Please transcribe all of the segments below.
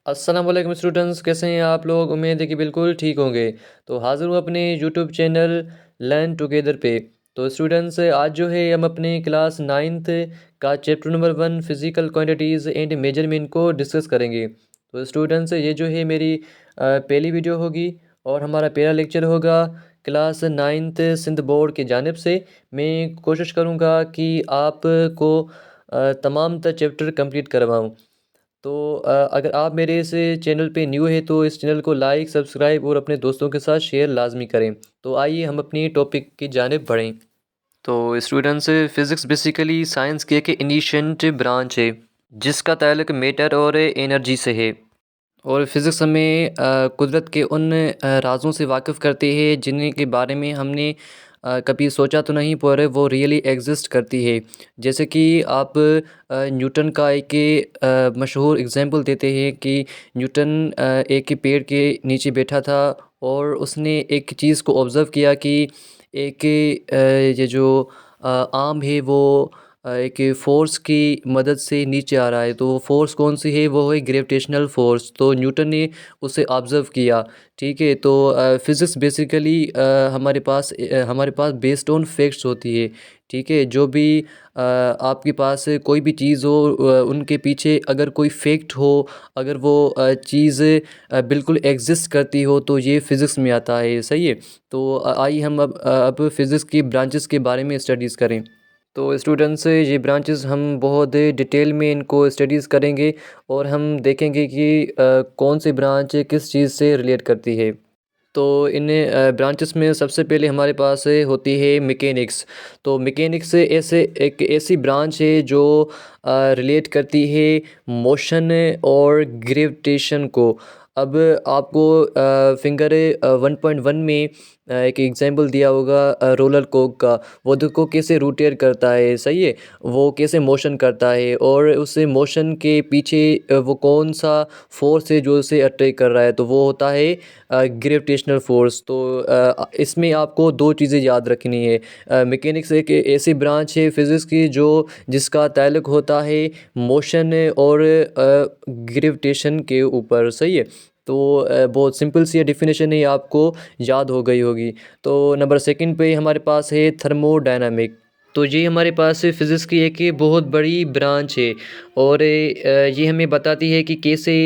अस्सलाम वालेकुम स्टूडेंट्स, कैसे हैं आप लोग। उम्मीद है कि बिल्कुल ठीक होंगे। तो हाज़िर हूँ अपने यूट्यूब चैनल लर्न टुगेदर पे। तो स्टूडेंट्स, आज जो है हम अपने क्लास नाइन्थ का chapter number 1 physical quantities and measurement को डिस्कस करेंगे। तो स्टूडेंट्स, ये जो है मेरी पहली वीडियो होगी और हमारा पहला लेक्चर होगा क्लास नाइन्थ सिंध बोर्ड की जानिब से। मैं कोशिश करूँगा कि आपको तमाम तर चैप्टर कंप्लीट करवाऊँ। तो अगर आप मेरे इस चैनल पे न्यू है तो इस चैनल को लाइक, सब्सक्राइब और अपने दोस्तों के साथ शेयर लाजमी करें। तो आइए हम अपनी टॉपिक की जानिब बढ़ें। तो स्टूडेंट्स, फ़िज़िक्स बेसिकली साइंस की एक इनिशिएंट ब्रांच है जिसका ताल्लुक मैटर और एनर्जी से है। और फिज़िक्स हमें कुदरत के उन राज़ों से वाकिफ़ करती है जिन्हें के बारे में हमने कभी सोचा तो नहीं, पर वो रियली एग्ज़िस्ट करती है। जैसे कि आप न्यूटन का एक मशहूर एग्ज़ाम्पल देते हैं कि न्यूटन एक पेड़ के नीचे बैठा था और उसने एक चीज़ को ऑब्ज़र्व किया कि एक ये जो आम है वो एक फ़ोर्स की मदद से नीचे आ रहा है। तो वो फ़ोर्स कौन सी है, वो है ग्रेविटेशनल फ़ोर्स। तो न्यूटन ने उसे ऑब्ज़र्व किया। ठीक है। तो फ़िज़िक्स बेसिकली हमारे पास बेस्ड ऑन फैक्ट्स होती है। ठीक है। जो भी आपके पास कोई भी चीज़ हो, उनके पीछे अगर कोई फैक्ट हो, अगर वो चीज़ बिल्कुल एग्ज़िस्ट करती हो तो ये फ़िज़िक्स में आता है। सही है। तो आइए हम अब फ़िज़िक्स की ब्रांचेस के बारे में स्टडीज़ करें। तो स्टूडेंट्स, ये ब्रांचेस हम बहुत डिटेल में इनको स्टडीज़ करेंगे और हम देखेंगे कि कौन सी ब्रांच किस चीज़ से रिलेट करती है। तो इन ब्रांचेस में सबसे पहले हमारे पास होती है मैकेनिक्स। तो मैकेनिक्स ऐसे एक ऐसी ब्रांच है जो रिलेट करती है मोशन और ग्रेविटेशन को। अब आपको फिंगर 1.1 में एक एग्जांपल दिया होगा रोलर कोक का। वो देखो कैसे रोटेट करता है। सही है। वो कैसे मोशन करता है और उस मोशन के पीछे वो कौन सा फोर्स है जो उसे अट्रैक्ट कर रहा है, तो वो होता है ग्रेविटेशनल फोर्स। तो इसमें आपको दो चीज़ें याद रखनी है। मैकेनिक्स एक ऐसी ब्रांच है फिज़िक्स की जो जिसका ताल्लुक होता है मोशन और ग्रेविटेशन के ऊपर। सही है। तो बहुत सिंपल सी डेफिनेशन है, आपको याद हो गई होगी। तो नंबर सेकंड पे हमारे पास है थर्मोडायनामिक। तो ये हमारे पास फ़िज़िक्स की एक बहुत बड़ी ब्रांच है और ये हमें बताती है कि कैसे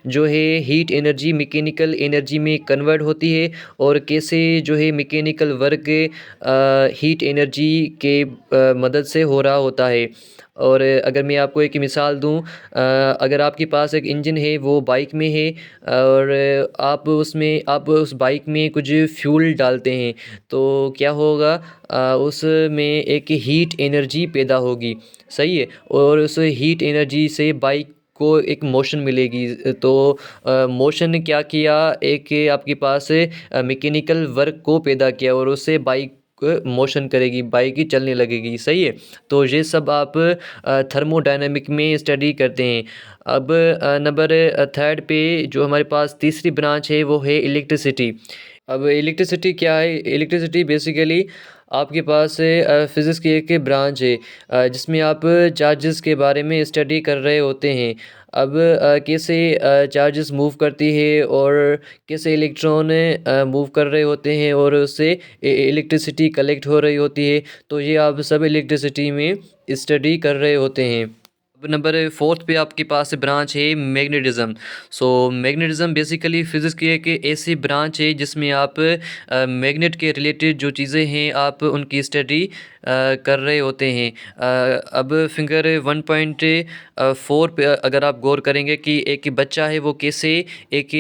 जो है हीट एनर्जी मैकेनिकल एनर्जी में कन्वर्ट होती है और कैसे जो है मैकेनिकल वर्क हीट एनर्जी के मदद से हो रहा होता है। और अगर मैं आपको एक मिसाल दूं, अगर आपके पास एक इंजन है, वो बाइक में है और आप उस बाइक में कुछ फ्यूल डालते हैं, तो क्या होगा, उसमें एक हीट एनर्जी पैदा होगी। सही है। और उस हीट एनर्जी से बाइक को एक मोशन मिलेगी। तो मोशन ने क्या किया, एक आपके पास मैकेनिकल वर्क को पैदा किया और उससे बाइक मोशन करेगी, बाइक ही चलने लगेगी। सही है। तो ये सब आप थर्मोडायनेमिक में स्टडी करते हैं। अब नंबर थर्ड पे जो हमारे पास तीसरी ब्रांच है वो है इलेक्ट्रिसिटी। अब इलेक्ट्रिसिटी क्या है? इलेक्ट्रिसिटी बेसिकली आपके पास फ़िज़िक्स की एक ब्रांच है जिसमें आप चार्जेस के बारे में स्टडी कर रहे होते हैं। अब कैसे चार्जेस मूव करती है और कैसे इलेक्ट्रॉन मूव कर रहे होते हैं और उससे इलेक्ट्रिसिटी कलेक्ट हो रही होती है। तो ये आप सब इलेक्ट्रिसिटी में स्टडी कर रहे होते हैं। अब नंबर फोर्थ पे आपके पास ब्रांच है मैग्नेटिज़्म। सो मैग्नेटिज़्म बेसिकली फ़िज़िक्स की एक ऐसी ब्रांच है जिसमें आप मैग्नेट के रिलेटेड जो चीज़ें हैं आप उनकी स्टडी कर रहे होते हैं। अब फिंगर 1.4 पे अगर आप गौर करेंगे कि एक बच्चा है वो कैसे एक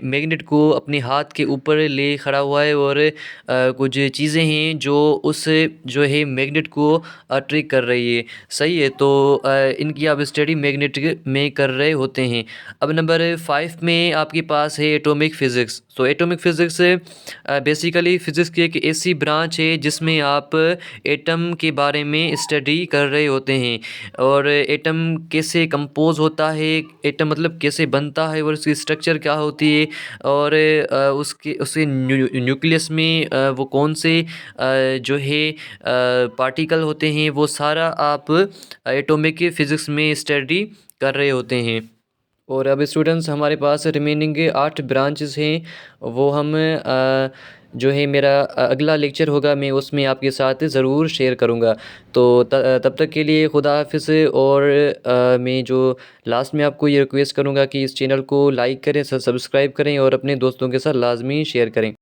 मैग्नेट को अपने हाथ के ऊपर ले खड़ा हुआ है और कुछ चीज़ें हैं जो उस जो है मैग्नेट को अट्रैक्ट कर रही है। सही है। तो इनकी आप स्टडी मैग्नेट में कर रहे होते हैं। अब नंबर 5 में आपके पास है एटॉमिक फ़िज़िक्स। तो एटॉमिक फ़िज़िक्स बेसिकली फ़िज़िक्स की एक ऐसी ब्रांच है जिसमें आप एटम के बारे में स्टडी कर रहे होते हैं और एटम कैसे कंपोज़ होता है, एटम मतलब कैसे बनता है और उसकी स्ट्रक्चर क्या होती है और उसके न्यूक्लियस में वो कौन से जो है पार्टिकल होते हैं, वो सारा आप एटॉमिक फ़िज़िक्स में स्टडी कर रहे होते हैं। और अब स्टूडेंट्स हमारे पास रिमेनिंग 8 ब्रांचेस हैं, वो हम जो है मेरा अगला लेक्चर होगा मैं उसमें आपके साथ ज़रूर शेयर करूँगा। तो तब तक के लिए खुदा हाफिज़। और मैं जो लास्ट में आपको ये रिक्वेस्ट करूँगा कि इस चैनल को लाइक करें, सब्सक्राइब करें और अपने दोस्तों के साथ लाजमी शेयर करें।